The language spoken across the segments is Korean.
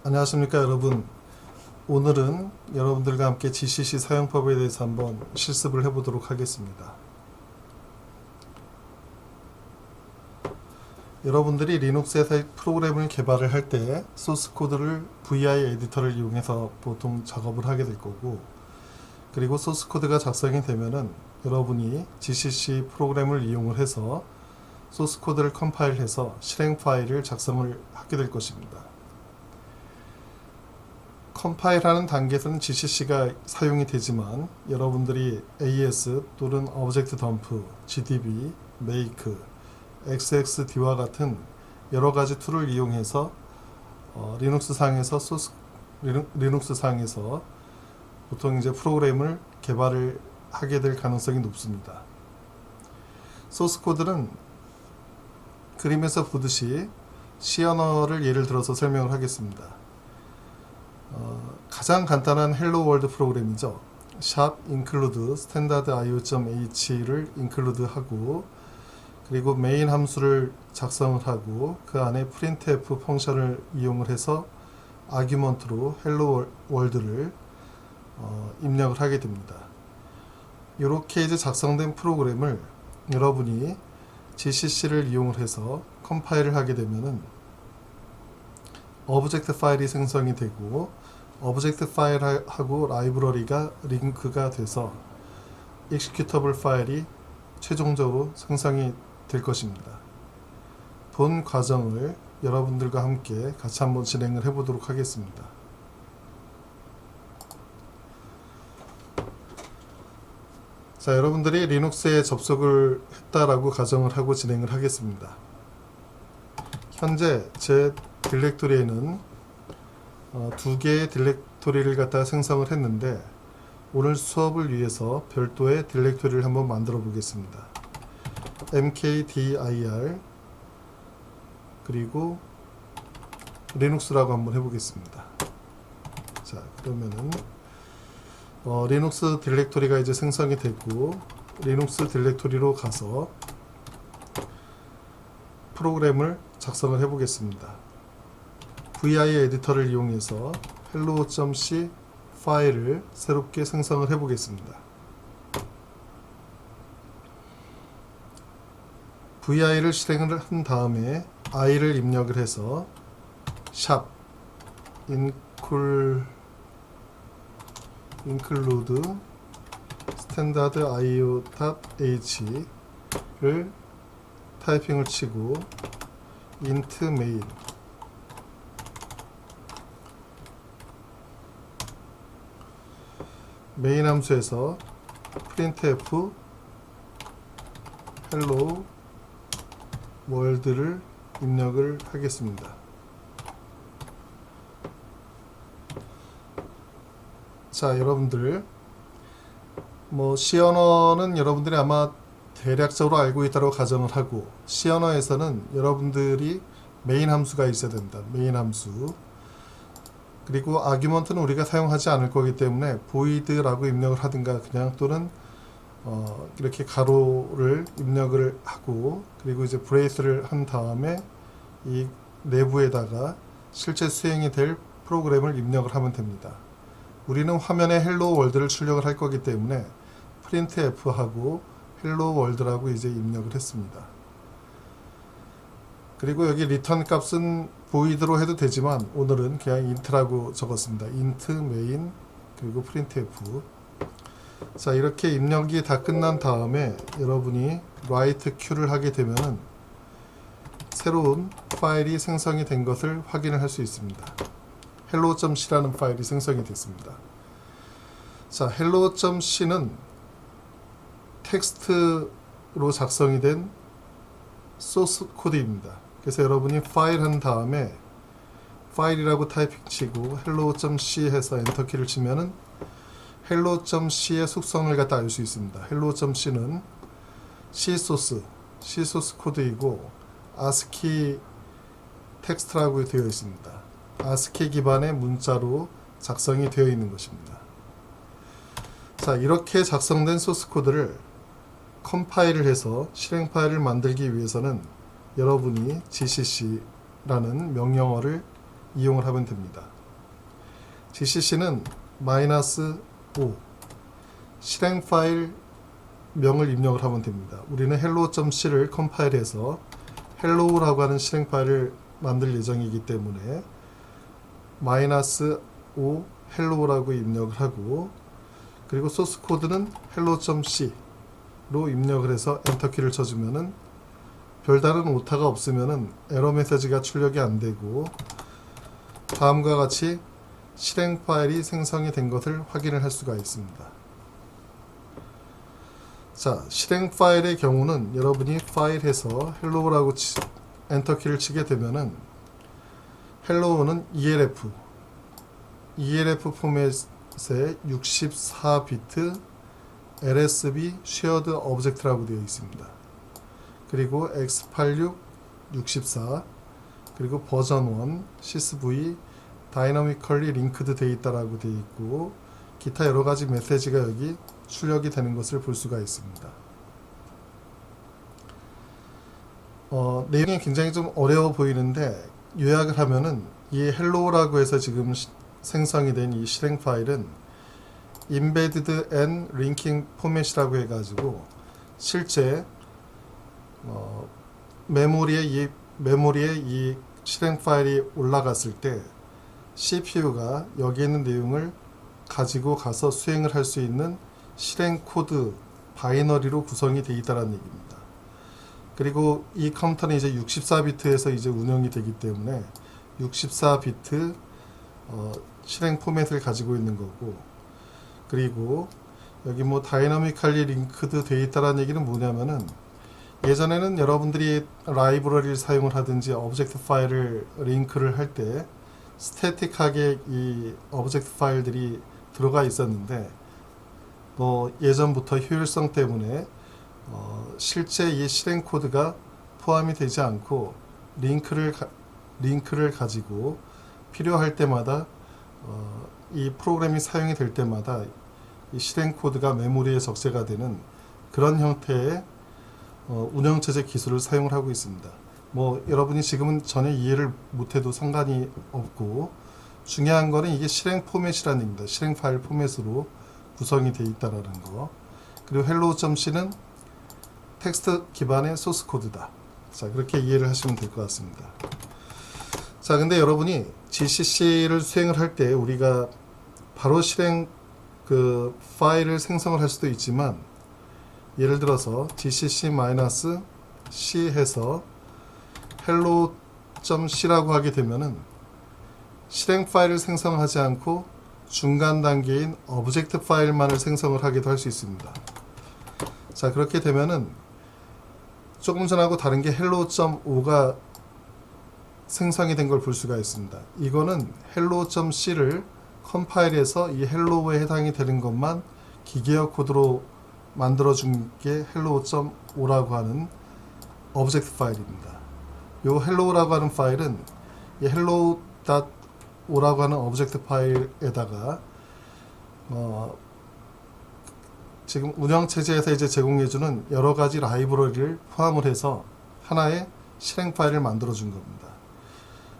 안녕하십니까 여러분. 오늘은 여러분들과 함께 GCC 사용법에 대해서 한번 실습을 해보도록 하겠습니다. 여러분들이 리눅스에서 프로그램을 개발을 할 때 소스 코드를 VI 에디터를 이용해서 보통 작업을 하게 될 거고, 그리고 소스 코드가 작성이 되면은 여러분이 GCC 프로그램을 이용을 해서 소스 코드를 컴파일해서 실행 파일을 작성을 하게 될 것입니다. 컴파일하는 단계에서는 GCC가 사용이 되지만 여러분들이 AES 또는 오브젝트 덤프, GDB, make, XXD와 같은 여러 가지 툴을 이용해서 리눅스 상에서 보통 이제 프로그램을 개발을 하게 될 가능성이 높습니다. 소스 코드는 그림에서 보듯이 C 언어를 예를 들어서 설명을 하겠습니다. 가장 간단한 헬로 월드 프로그램이죠. 샵 include standard io.h를 include 하고, 그리고 메인 함수를 작성을 하고 그 안에 printf 펑션을 이용을 해서 아규먼트로 헬로 월드를 입력을 하게 됩니다. 이렇게 이제 작성된 프로그램을 여러분이 GCC를 이용을 해서 컴파일을 하게 되면은 오브젝트 파일이 생성이 되고, 오브젝트 파일하고 라이브러리가 링크가 돼서 executable 파일이 최종적으로 생성이 될 것입니다. 본 과정을 여러분들과 함께 같이 한번 진행을 해보도록 하겠습니다. 자, 여러분들이 리눅스에 접속을 했다라고 가정을 하고 진행을 하겠습니다. 현재 제 디렉토리에는 두 개의 디렉토리를 갖다가 생성을 했는데, 오늘 수업을 위해서 별도의 디렉토리를 한번 만들어 보겠습니다. mkdir 그리고 리눅스라고 한번 해보겠습니다. 자, 그러면은 리눅스 디렉토리가 이제 생성이 됐고, 리눅스 디렉토리로 가서 프로그램을 작성을 해보겠습니다. VI 에디터를 이용해서 hello.c 파일을 새롭게 생성을 해보겠습니다. VI를 실행을 한 다음에 i를 입력을 해서 샵 include standard io.h를 타이핑을 치고 int main 메인 함수에서 printf hello world를 입력을 하겠습니다. 자, 여러분들 C 언어는 여러분들이 아마 대략적으로 알고 있다고 가정을 하고, C 언어에서는 여러분들이 메인 함수가 있어야 된다. 메인 함수. 그리고 아규먼트는 우리가 사용하지 않을 거기 때문에 void라고 입력을 하든가 그냥, 또는 이렇게 가로를 입력을 하고, 그리고 이제 브레이스를 한 다음에 이 내부에다가 실제 수행이 될 프로그램을 입력을 하면 됩니다. 우리는 화면에 헬로 월드를 출력을 할 거기 때문에 printf 하고 헬로 월드라고 이제 입력을 했습니다. 그리고 여기 리턴 값은 void로 해도 되지만 오늘은 그냥 int라고 적었습니다. int main 그리고 printf. 자, 이렇게 입력이 다 끝난 다음에 여러분이 write q를 하게 되면은 새로운 파일이 생성이 된 것을 확인을 할 수 있습니다. hello.c라는 파일이 생성이 됐습니다. 자, hello.c는 텍스트로 작성이 된 소스 코드입니다. 그래서 여러분이 파일 한 다음에 파일이라고 타이핑 치고 hello.c 해서 엔터키를 치면은 hello.c의 속성을 갖다 알 수 있습니다. hello.c는 C 소스 코드이고 ASCII 텍스트라고 되어 있습니다. ASCII 기반의 문자로 작성이 되어 있는 것입니다. 자, 이렇게 작성된 소스 코드를 컴파일을 해서 실행 파일을 만들기 위해서는 여러분이 GCC라는 명령어를 이용을 하면 됩니다. GCC는 -5 실행 파일 명을 입력을 하면 됩니다. 우리는 hello.c를 컴파일해서 hello라고 하는 실행 파일을 만들 예정이기 때문에 -5 hello라고 입력을 하고, 그리고 소스 코드는 hello.c로 입력을 해서 엔터키를 쳐주면은 별다른 오타가 없으면은 에러 메시지가 출력이 안 되고, 다음과 같이 실행 파일이 생성이 된 것을 확인을 할 수가 있습니다. 자, 실행 파일의 경우는 여러분이 파일에서 hello라고 엔터키를 치게 되면은 hello는 ELF 포맷의 64비트 LSB 쉐어드 오브젝트라고 되어 있습니다. 그리고 x86 64, 그리고 버전 1 sysv 다이너미컬리 링크드 되어 있다라고 되어 있고, 기타 여러 가지 메시지가 여기 출력이 되는 것을 볼 수가 있습니다. 내용이 굉장히 좀 어려워 보이는데 요약을 하면은 이 hello라고 해서 지금 생성이 된 이 실행 파일은 embedded and linking 포맷이라고 해가지고 실제 메모리에 이 실행 파일이 올라갔을 때 CPU가 여기 있는 내용을 가지고 가서 수행을 할 수 있는 실행 코드 바이너리로 구성이 되어 있다는 얘기입니다. 그리고 이 컴퓨터는 이제 64비트에서 이제 운영이 되기 때문에 64비트 실행 포맷을 가지고 있는 거고, 그리고 여기 뭐 다이너미컬리 링크드 되어 있다는 얘기는 뭐냐면은, 예전에는 여러분들이 라이브러리를 사용을 하든지 오브젝트 파일을 링크를 할 때 스태틱하게 이 오브젝트 파일들이 들어가 있었는데, 예전부터 효율성 때문에 실제 이 실행 코드가 포함이 되지 않고 링크를 가지고 필요할 때마다 이 프로그램이 사용이 될 때마다 이 실행 코드가 메모리에 적재가 되는 그런 형태의 운영체제 기술을 사용을 하고 있습니다. 여러분이 지금은 전혀 이해를 못해도 상관이 없고, 중요한 거는 이게 실행 포맷이라는 얘기입니다. 실행 파일 포맷으로 구성이 되어 있다라는 거. 그리고 hello.c는 텍스트 기반의 소스 코드다. 자, 그렇게 이해를 하시면 될 것 같습니다. 자, 근데 여러분이 GCC를 수행을 할 때 우리가 바로 실행 파일을 생성을 할 수도 있지만, 예를 들어서 gcc-c 해서 hello.c라고 하게 되면은 실행 파일을 생성하지 않고 중간 단계인 오브젝트 파일만을 생성을 하기도 할 수 있습니다. 자, 그렇게 되면은 조금 전하고 다른 게 hello.5가 생성이 된 걸 볼 수가 있습니다. 이거는 hello.c를 컴파일해서 이 hello에 해당이 되는 것만 기계어 코드로 만들어준 게 hello.5라고 하는 오브젝트 파일입니다. 이 hello라고 하는 파일은 이 hello.5라고 하는 오브젝트 파일에다가 지금 운영체제에서 이제 제공해주는 여러 가지 라이브러리를 포함을 해서 하나의 실행 파일을 만들어준 겁니다.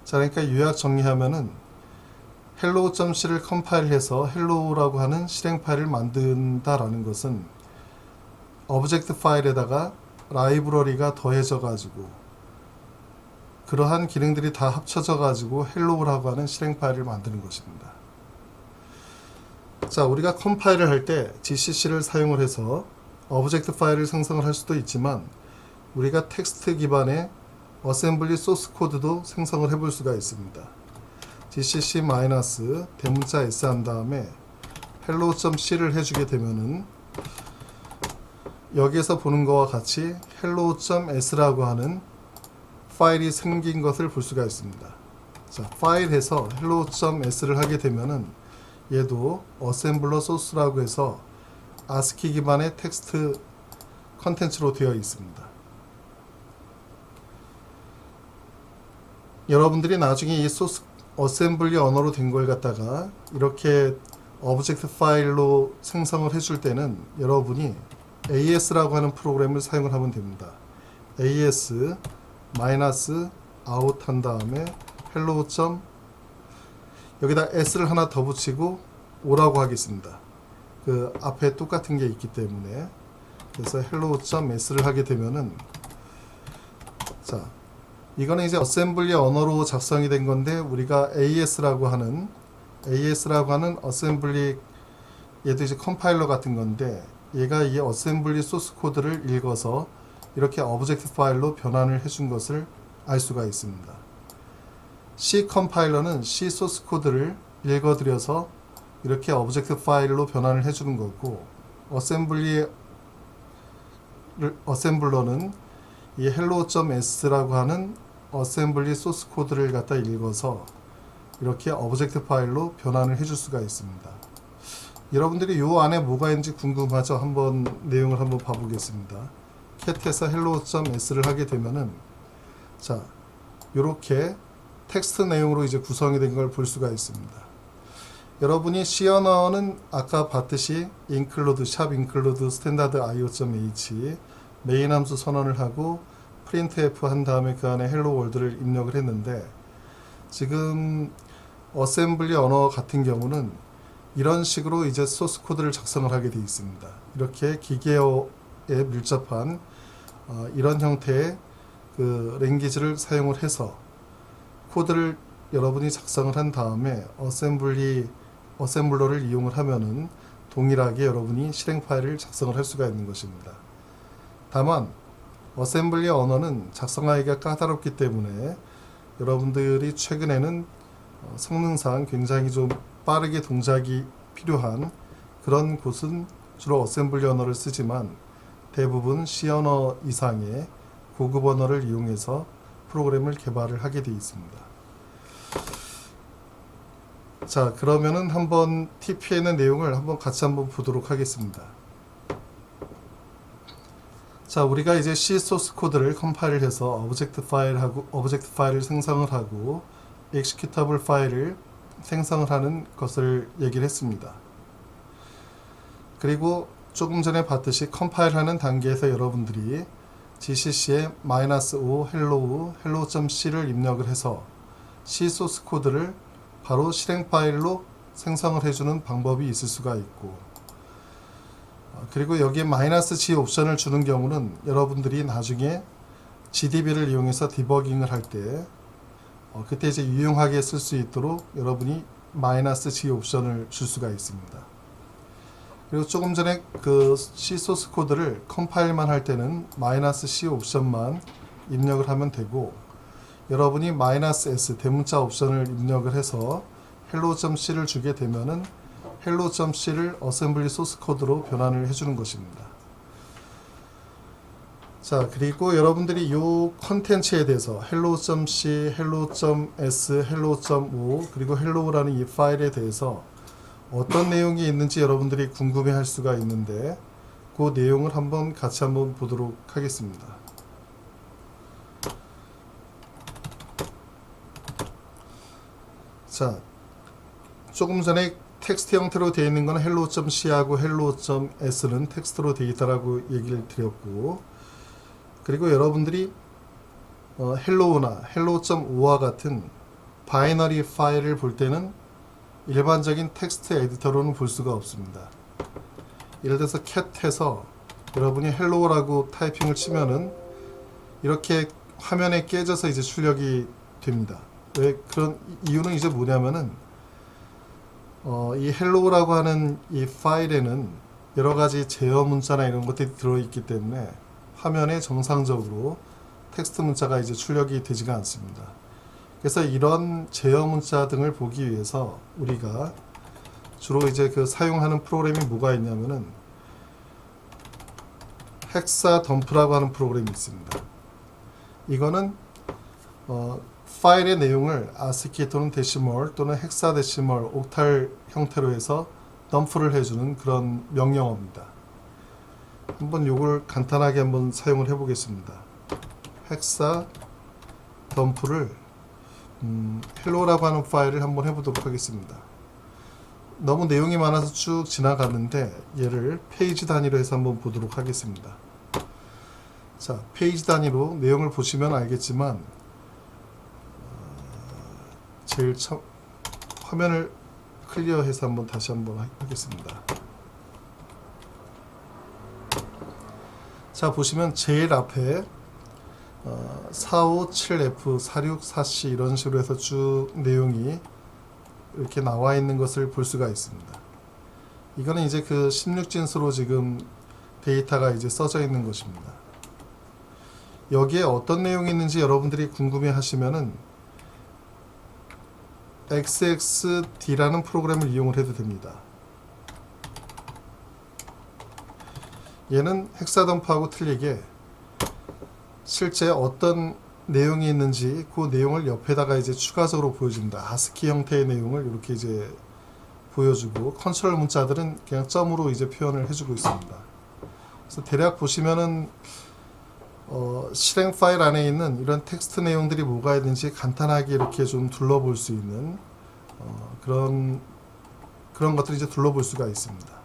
자, 그러니까 요약 정리하면은 hello.c를 컴파일해서 hello라고 하는 실행 파일을 만든다라는 것은 오브젝트 파일에다가 라이브러리가 더해져 가지고 그러한 기능들이 다 합쳐져 가지고 hello라고 하는 실행 파일을 만드는 것입니다. 자, 우리가 컴파일을 할 때 GCC를 사용을 해서 오브젝트 파일을 생성을 할 수도 있지만, 우리가 텍스트 기반의 어셈블리 소스 코드도 생성을 해볼 수가 있습니다. gcc- 대문자 s 한 다음에 hello.c를 해주게 되면은 여기에서 보는 것과 같이 hello.s라고 하는 파일이 생긴 것을 볼 수가 있습니다. 자, 파일에서 hello.s를 하게 되면은 얘도 어셈블러 소스라고 해서 ASCII 기반의 텍스트 컨텐츠로 되어 있습니다. 여러분들이 나중에 이 소스 어셈블리 언어로 된 걸 갖다가 이렇게 오브젝트 파일로 생성을 해줄 때는 여러분이 AS라고 하는 프로그램을 사용을 하면 됩니다. AS -out 한 다음에 hello.s 여기다 s를 하나 더 붙이고 o라고 하겠습니다. 그 앞에 똑같은 게 있기 때문에. 그래서 hello.s를 하게 되면은, 자, 이거는 이제 어셈블리 언어로 작성이 된 건데, 우리가 AS라고 하는 어셈블리, 얘도 이제 컴파일러 같은 건데, 얘가 이 어셈블리 소스 코드를 읽어서 이렇게 오브젝트 파일로 변환을 해준 것을 알 수가 있습니다. C 컴파일러는 C 소스 코드를 읽어들여서 이렇게 오브젝트 파일로 변환을 해주는 거고, 어셈블러는 이 hello.s라고 하는 어셈블리 소스 코드를 갖다 읽어서 이렇게 오브젝트 파일로 변환을 해줄 수가 있습니다. 여러분들이 요 안에 뭐가 있는지 궁금하죠? 한번 내용을 한번 봐보겠습니다. cat에서 hello.s를 하게 되면은, 자, 요렇게 텍스트 내용으로 이제 구성이 된 걸 볼 수가 있습니다. 여러분이 C 언어는 아까 봤듯이 include, include standard io.h 메인 함수 선언을 하고 printf 한 다음에 그 안에 hello world를 입력을 했는데, 지금 어셈블리 언어 같은 경우는 이런 식으로 이제 소스 코드를 작성을 하게 되어 있습니다. 이렇게 기계어에 밀접한 이런 형태의 그 랭귀지를 사용을 해서 코드를 여러분이 작성을 한 다음에 어셈블러를 이용을 하면은 동일하게 여러분이 실행 파일을 작성을 할 수가 있는 것입니다. 다만 어셈블리 언어는 작성하기가 까다롭기 때문에 여러분들이 최근에는 성능상 굉장히 좀 빠르게 동작이 필요한 그런 곳은 주로 어셈블리 언어를 쓰지만, 대부분 C 언어 이상의 고급 언어를 이용해서 프로그램을 개발을 하게 되어 있습니다. 자, 그러면은 한번 TP에 있는 내용을 한번 같이 한번 보도록 하겠습니다. 자, 우리가 이제 C 소스 코드를 컴파일을 해서 오브젝트 파일을 생성을 하고 executable 파일을 생성을 하는 것을 얘기를 했습니다. 그리고 조금 전에 봤듯이 컴파일하는 단계에서 여러분들이 gcc에 -o hello.c를 입력을 해서 C 소스 코드를 바로 실행 파일로 생성을 해주는 방법이 있을 수가 있고, 그리고 여기에 -g 옵션을 주는 경우는 여러분들이 나중에 GDB를 이용해서 디버깅을 할 때 그때 이제 유용하게 쓸 수 있도록 여러분이 -g 옵션을 줄 수가 있습니다. 그리고 조금 전에 그 C 소스 코드를 컴파일만 할 때는 -c 옵션만 입력을 하면 되고, 여러분이 -s 대문자 옵션을 입력을 해서 hello.c를 주게 되면은 hello.c를 어셈블리 소스 코드로 변환을 해주는 것입니다. 자, 그리고 여러분들이 이 컨텐츠에 대해서 hello.c, hello.s, hello.o 그리고 hello라는 이 파일에 대해서 어떤 내용이 있는지 여러분들이 궁금해 할 수가 있는데, 그 내용을 한번 같이 한번 보도록 하겠습니다. 자, 조금 전에 텍스트 형태로 되어 있는 건 hello.c하고 hello.s는 텍스트로 되어 있다라고 얘기를 드렸고, 그리고 여러분들이 hello나 hello.o와 같은 바이너리 파일을 볼 때는 일반적인 텍스트 에디터로는 볼 수가 없습니다. 예를 들어서 cat해서 여러분이 hello라고 타이핑을 치면은 이렇게 화면에 깨져서 이제 출력이 됩니다. 왜 그런 이유는 이제 뭐냐면은 이 hello라고 하는 이 파일에는 여러 가지 제어 문자나 이런 것들이 들어있기 때문에 화면에 정상적으로 텍스트 문자가 이제 출력이 되지가 않습니다. 그래서 이런 제어 문자 등을 보기 위해서 우리가 주로 이제 그 사용하는 프로그램이 뭐가 있냐면은 헥사덤프라고 하는 프로그램이 있습니다. 이거는 파일의 내용을 ASCII 또는 데시멀 또는 헥사데시멀, 옥탈 형태로 해서 덤프를 해주는 그런 명령어입니다. 한번 요걸 간단하게 한번 사용을 해 보겠습니다. 헥사덤프를 hello라고 하는 파일을 한번 해보도록 하겠습니다. 너무 내용이 많아서 쭉 지나갔는데 얘를 페이지 단위로 해서 한번 보도록 하겠습니다. 자, 페이지 단위로 내용을 보시면 알겠지만 제일 화면을 클리어해서 한번 다시 한번 하겠습니다. 자, 보시면 제일 앞에 457F, 464C 이런 식으로 해서 쭉 내용이 이렇게 나와 있는 것을 볼 수가 있습니다. 이거는 이제 그 16진수로 지금 데이터가 이제 써져 있는 것입니다. 여기에 어떤 내용이 있는지 여러분들이 궁금해 하시면은 XXD라는 프로그램을 이용을 해도 됩니다. 얘는 헥사덤프하고 틀리게 실제 어떤 내용이 있는지 그 내용을 옆에다가 이제 추가적으로 보여줍니다. 아스키 형태의 내용을 이렇게 이제 보여주고, 컨트롤 문자들은 그냥 점으로 이제 표현을 해주고 있습니다. 그래서 대략 보시면은 실행 파일 안에 있는 이런 텍스트 내용들이 뭐가 있는지 간단하게 이렇게 좀 둘러볼 수 있는 그런 것들을 이제 둘러볼 수가 있습니다.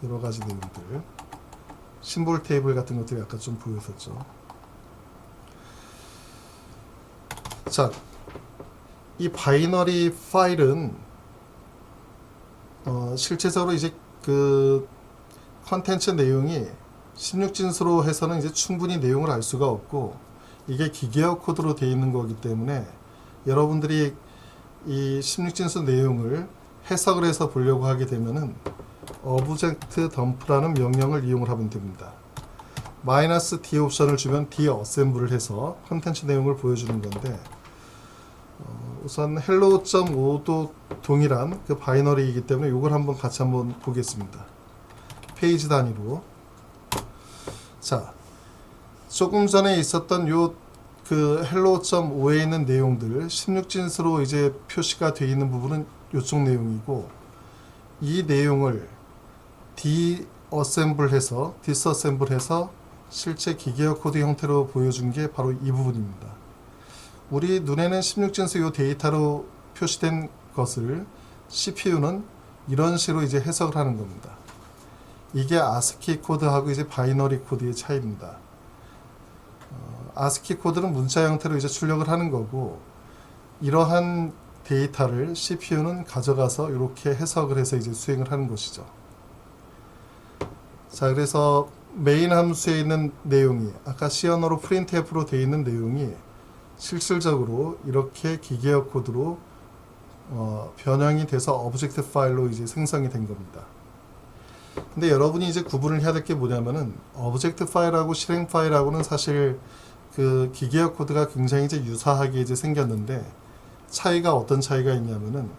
여러 가지 내용들, 심볼 테이블 같은 것들이 아까 좀 보였었죠. 자, 이 바이너리 파일은 실제적으로 이제 그 컨텐츠 내용이 16진수로 해서는 이제 충분히 내용을 알 수가 없고, 이게 기계어 코드로 되어 있는 거기 때문에 여러분들이 이 16진수 내용을 해석을 해서 보려고 하게 되면은 object dump라는 명령을 이용을 하면 됩니다. -d 옵션을 주면 디어셈블을 해서 컨텐츠 내용을 보여주는 건데, 우선 hello.5도 동일한 그 바이너리이기 때문에 이걸 한번 같이 한번 보겠습니다. 페이지 단위로. 자, 조금 전에 있었던 요 그 hello.5에 있는 내용들 16진수로 이제 표시가 되어 있는 부분은 요쪽 내용이고, 이 내용을 디어셈블 해서 실제 기계어 코드 형태로 보여준 게 바로 이 부분입니다. 우리 눈에는 16진수 요 데이터로 표시된 것을 CPU는 이런 식으로 이제 해석을 하는 겁니다. 이게 아스키 코드하고 이제 바이너리 코드의 차이입니다. 아스키 코드는 문자 형태로 이제 출력을 하는 거고, 이러한 데이터를 CPU는 가져가서 이렇게 해석을 해서 이제 수행을 하는 것이죠. 자, 그래서 메인 함수에 있는 내용이 아까 C 언어로 printf로 되어 있는 내용이 실질적으로 이렇게 기계어 코드로 변형이 돼서 오브젝트 파일로 이제 생성이 된 겁니다. 근데 여러분이 이제 구분을 해야 될 게 뭐냐면은, 오브젝트 파일하고 실행 파일하고는 사실 그 기계어 코드가 굉장히 이제 유사하게 이제 생겼는데, 차이가 어떤 차이가 있냐면은,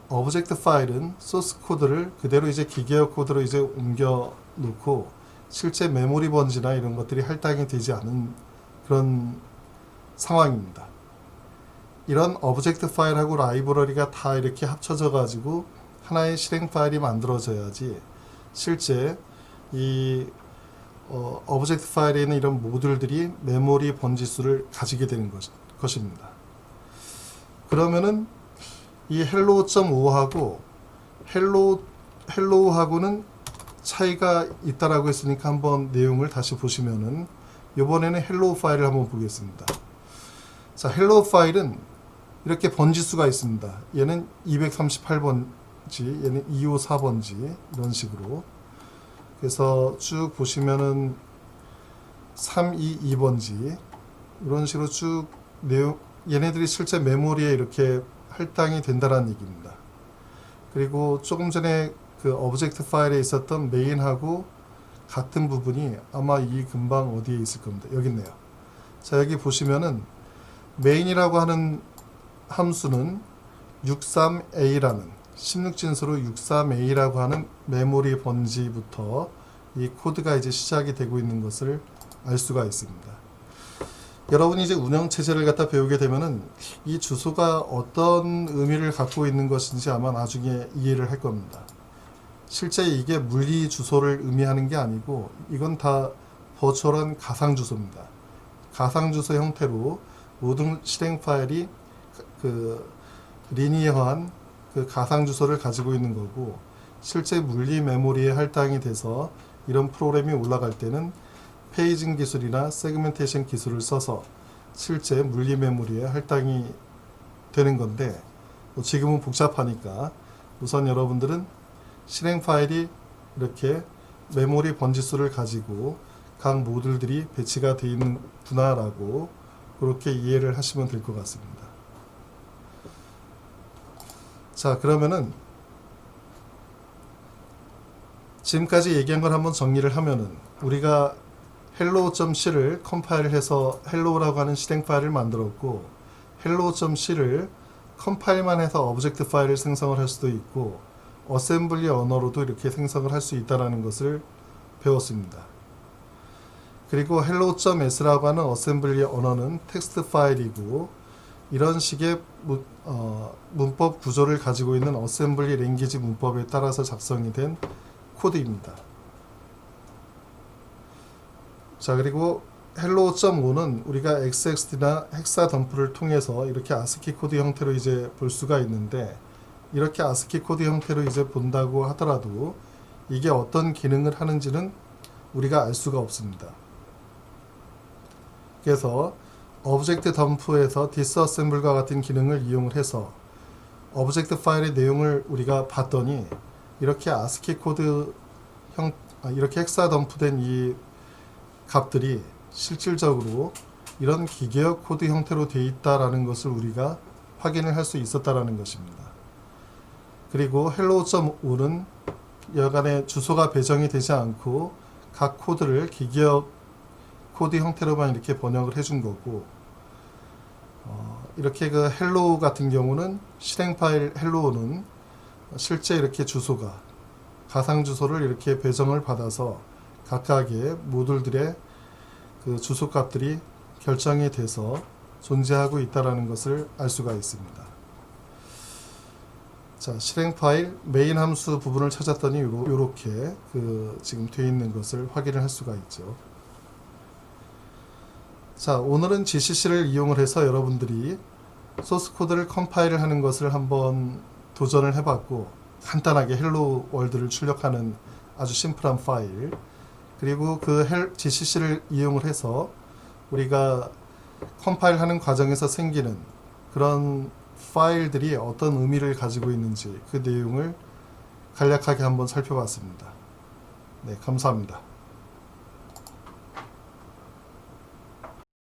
오브젝트 파일은 소스 코드를 그대로 이제 기계어 코드로 이제 옮겨 놓고 실제 메모리 번지나 이런 것들이 할당이 되지 않은 그런 상황입니다. 이런 오브젝트 파일하고 라이브러리가 다 이렇게 합쳐져 가지고 하나의 실행 파일이 만들어져야지 실제 이 오브젝트 파일에 있는 이런 모듈들이 메모리 번지수를 가지게 되는 것입니다. 그러면은 이 hello.5하고 hello하고는 차이가 있다라고 했으니까 한번 내용을 다시 보시면은, 이번에는 hello 파일을 한번 보겠습니다. 자, hello 파일은 이렇게 번지수가 있습니다. 얘는 238번지, 얘는 254번지 이런 식으로. 그래서 쭉 보시면은 322번지 이런 식으로 쭉 내용, 얘네들이 실제 메모리에 이렇게 할당이 된다는 얘기입니다. 그리고 조금 전에 그 오브젝트 파일에 있었던 메인하고 같은 부분이 아마 이 근방 어디에 있을 겁니다. 여기 있네요. 자, 여기 보시면은 메인이라고 하는 함수는 63A라는 16진수로 63A라고 하는 메모리 번지부터 이 코드가 이제 시작이 되고 있는 것을 알 수가 있습니다. 여러분이 이제 운영체제를 갖다 배우게 되면은 이 주소가 어떤 의미를 갖고 있는 것인지 아마 나중에 이해를 할 겁니다. 실제 이게 물리 주소를 의미하는 게 아니고, 이건 다 버추얼한 가상 주소입니다. 가상 주소 형태로 모든 실행 파일이 그 리니어한 그 가상 주소를 가지고 있는 거고, 실제 물리 메모리에 할당이 돼서 이런 프로그램이 올라갈 때는 페이징 기술이나 세그멘테이션 기술을 써서 실제 물리 메모리에 할당이 되는 건데, 뭐 지금은 복잡하니까 우선 여러분들은 실행 파일이 이렇게 메모리 번지수를 가지고 각 모듈들이 배치가 되어 있는구나라고 그렇게 이해를 하시면 될 것 같습니다. 자, 그러면은 지금까지 얘기한 걸 한번 정리를 하면은 우리가 hello.c를 컴파일해서 hello라고 하는 실행 파일을 만들었고 hello.c를 컴파일만 해서 오브젝트 파일을 생성을 할 수도 있고 어셈블리 언어로도 이렇게 생성을 할 수 있다는 것을 배웠습니다. 그리고 hello.s라고 하는 어셈블리 언어는 텍스트 파일이고 이런 식의 문법 구조를 가지고 있는 어셈블리 랭귀지 문법에 따라서 작성이 된 코드입니다. 자, 그리고 hello.5는 우리가 XXD나 헥사덤프를 통해서 이렇게 아스키 코드 형태로 이제 볼 수가 있는데 이렇게 아스키 코드 형태로 이제 본다고 하더라도 이게 어떤 기능을 하는지는 우리가 알 수가 없습니다. 그래서 오브젝트 덤프에서 디스어셈블과 같은 기능을 이용을 해서 오브젝트 파일의 내용을 우리가 봤더니 이렇게 아스키 코드 이렇게 헥사 덤프된 이 값들이 실질적으로 이런 기계역 코드 형태로 되어 있다라는 것을 우리가 확인을 할 수 있었다라는 것입니다. 그리고 hello.5는 여간의 주소가 배정이 되지 않고 각 코드를 기계역 코드 형태로만 이렇게 번역을 해준 거고 이렇게 그 hello 같은 경우는 실행 파일 hello는 실제 이렇게 주소가 가상 주소를 이렇게 배정을 받아서 각각의 모듈들의 그 주소 값들이 결정이 돼서 존재하고 있다는 것을 알 수가 있습니다. 자, 실행 파일 메인 함수 부분을 찾았더니 이렇게 지금 되어 있는 것을 확인을 할 수가 있죠. 자, 오늘은 GCC를 이용을 해서 여러분들이 소스 코드를 컴파일을 하는 것을 한번 도전을 해봤고 간단하게 헬로 월드를 출력하는 아주 심플한 파일 그리고 그 GCC를 이용을 해서 우리가 컴파일하는 과정에서 생기는 그런 파일들이 어떤 의미를 가지고 있는지 그 내용을 간략하게 한번 살펴봤습니다. 네, 감사합니다.